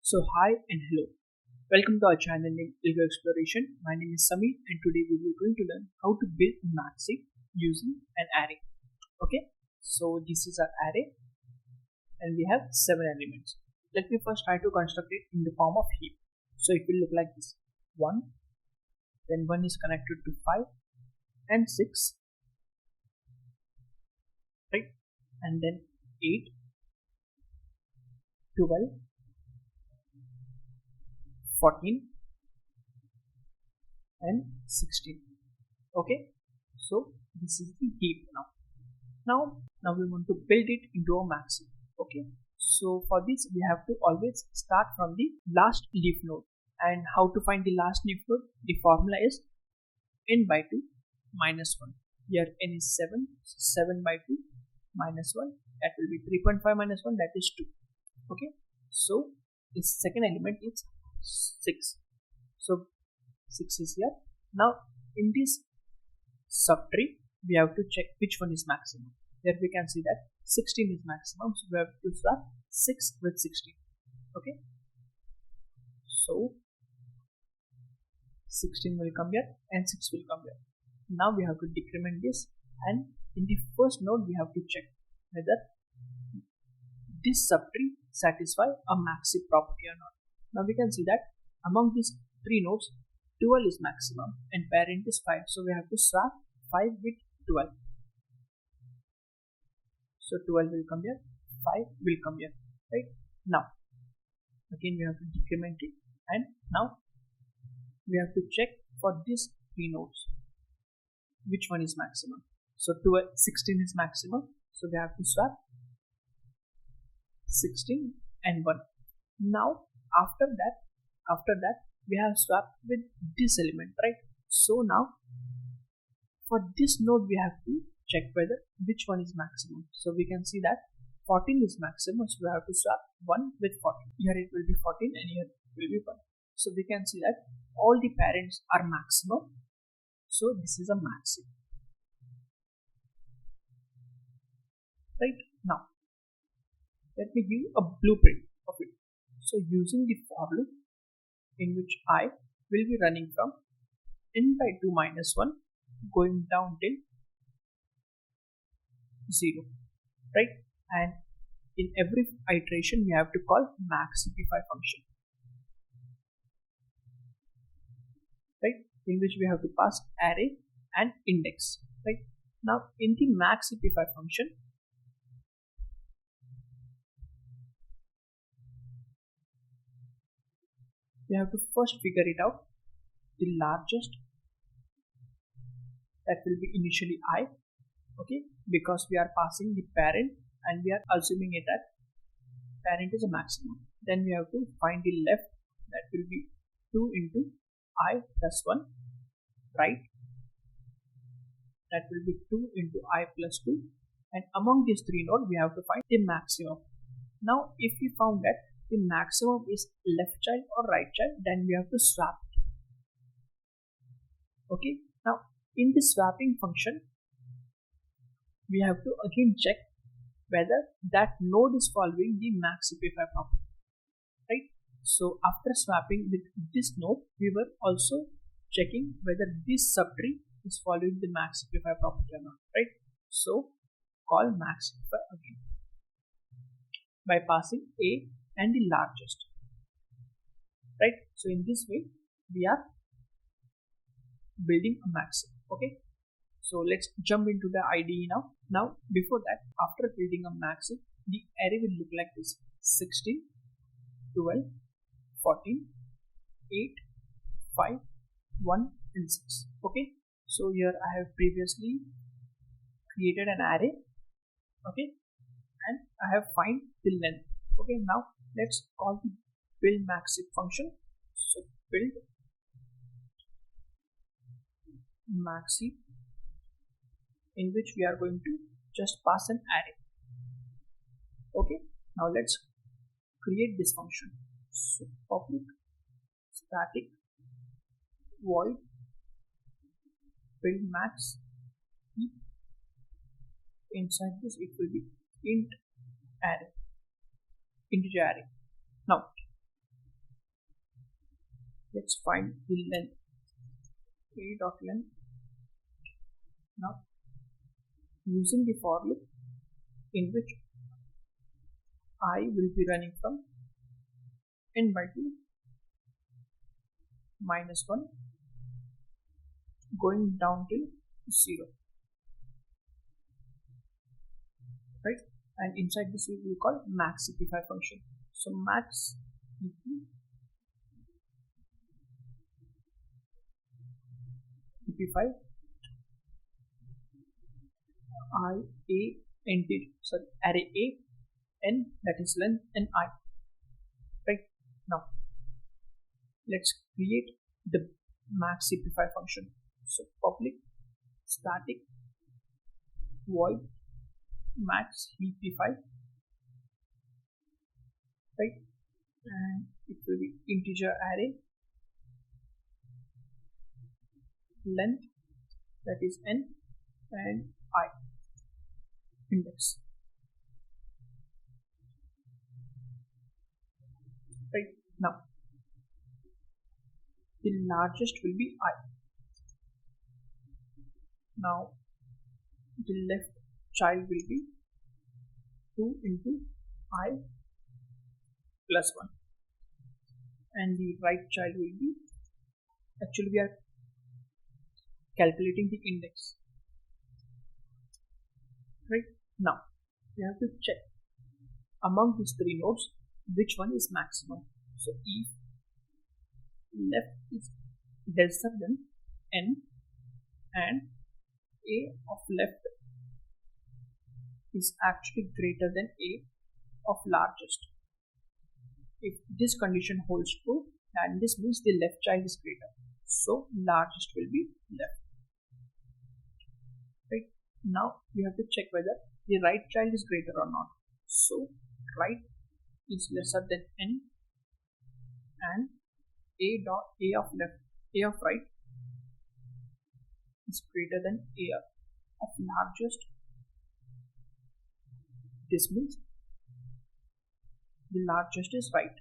So hi and hello. Welcome to our channel named Lego Exploration. My name is Samir and today we are going to learn how to build a MaxHeap using an array. Okay, so this is our array and we have 7 elements. Let me first try to construct it in the form of heap. So it will look like this. 1, then 1 is connected to 5 and 6, right? And then 8, 12, 14 and 16. Okay, so this is the heap now we want to build it into a MaxHeap. Okay, so for this we have to always start from the last leaf node. And how to find the last leaf node? The formula is n by 2 minus 1. Here n is 7, 7 by 2 minus 1, that will be 3.5 minus 1, that is 2. Okay, so the second element is 6. So 6 is here. Now in this subtree we have to check which one is maximum. Here we can see that 16 is maximum, so we have to swap 6 with 16. Okay, so 16 will come here and 6 will come here. Now we have to decrement this, and in the first node we have to check whether this subtree satisfy a MaxHeap property or not. Now we can see that among these 3 nodes 12 is maximum and parent is 5, so we have to swap 5 with 12. So 12 will come here, 5 will come here, right? Now again we have to decrement it, and now we have to check for these 3 nodes which one is maximum. So 16 is maximum, so we have to swap 16 and 1. Now after that we have swapped with this element, right? So now for this node we have to check whether which one is maximum. So we can see that 14 is maximum, so we have to swap 1 with 14. Here it will be 14 and here it will be 1. So we can see that all the parents are maximum, so this is a MaxHeap. Right, now let me give you a blueprint of it. So using the for loop in which I will be running from n by 2 minus 1 going down till 0, right? And in every iteration we have to call MaxHeapify function, right? In which we have to pass array and index, right? Now in the MaxHeapify function we have to first figure it out. The largest, that will be initially I, okay, because we are passing the parent and we are assuming it that parent is a maximum. Then we have to find the left, that will be 2 into I plus 1, right, that will be 2 into I plus 2, and among these 3 nodes we have to find the maximum. Now if we found that the maximum is left child or right child, then we have to swap. Okay, now in the swapping function we have to again check whether that node is following the MaxHeapify property, right? So after swapping with this node we were also checking whether this subtree is following the MaxHeapify property or not, right? So call MaxHeapify again by passing a and the largest, right? So in this way we are building a MaxHeap. Okay, so let's jump into the IDE now. Now before that, after building a MaxHeap, the array will look like this: 16, 12, 14, 8, 5, 1 and 6. Okay, so here I have previously created an array, okay, and I have find the length. Okay, now let's call the build MaxHeap function. So build MaxHeap, in which we are going to just pass an array. Okay, now let's create this function. So public static void build MaxHeap. Inside this it will be int array, integer array. Now Let's find the length. A dot length. Now using the for loop in which I will be running from n by 2 minus 1 going down till 0, right? And inside this we will call max Heapify function. So max Heapify array a n, that is length, and I. Right, now let's create the max Heapify function. So public static void max Heapify, right, and it will be integer array length, that is n, and I index. Right, now the largest will be I. Now the left child will be 2 into I plus 1, and the right child will be, actually we are calculating the index. Right, now we have to check among these three nodes which one is maximum. So if left is lesser than n and a of left is actually greater than a of largest, if this condition holds true, and this means the left child is greater, so largest will be left. Right, now we have to check whether the right child is greater or not. So right is lesser than n and a of right is greater than a of largest. This means the largest is right.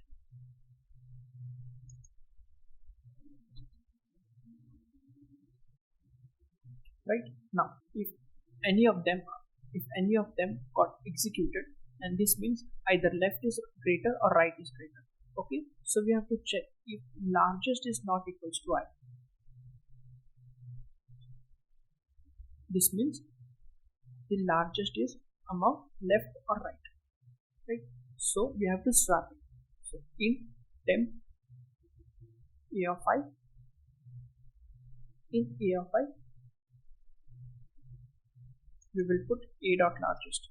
Right, now if any of them got executed, and this means either left is greater or right is greater. Okay, so we have to check if largest is not equals to I. This means the largest is among left or right. Right, so we have to swap it. So in temp a of I, in a of I we will put a dot largest,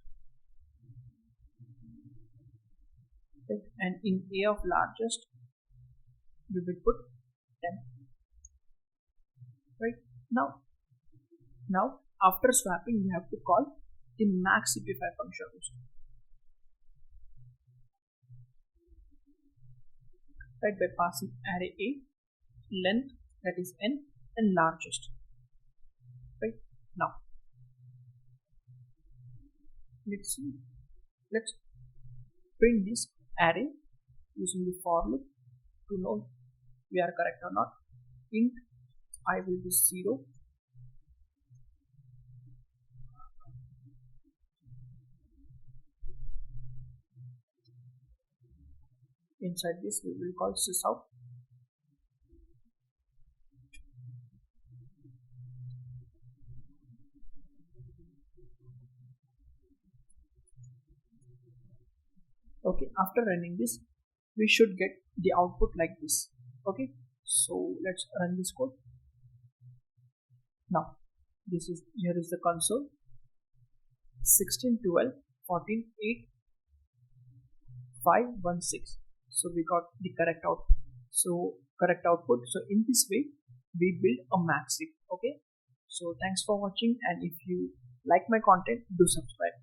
right, and in a of largest we will put temp. Right, now after swapping we have to call the max Heapify function also. Right, by passing array a, length, that is n, and largest. Right, now let's print this array using the for loop to know we are correct or not. Int I will be 0, inside this we will call sysout, okay. After running this we should get the output like this. Okay, so let's run this code. Now here is the console. 16 12 14 8 5 1 6. So we got the correct output. So in this way we build a MaxHeap. Okay, so thanks for watching, and if you like my content, do subscribe.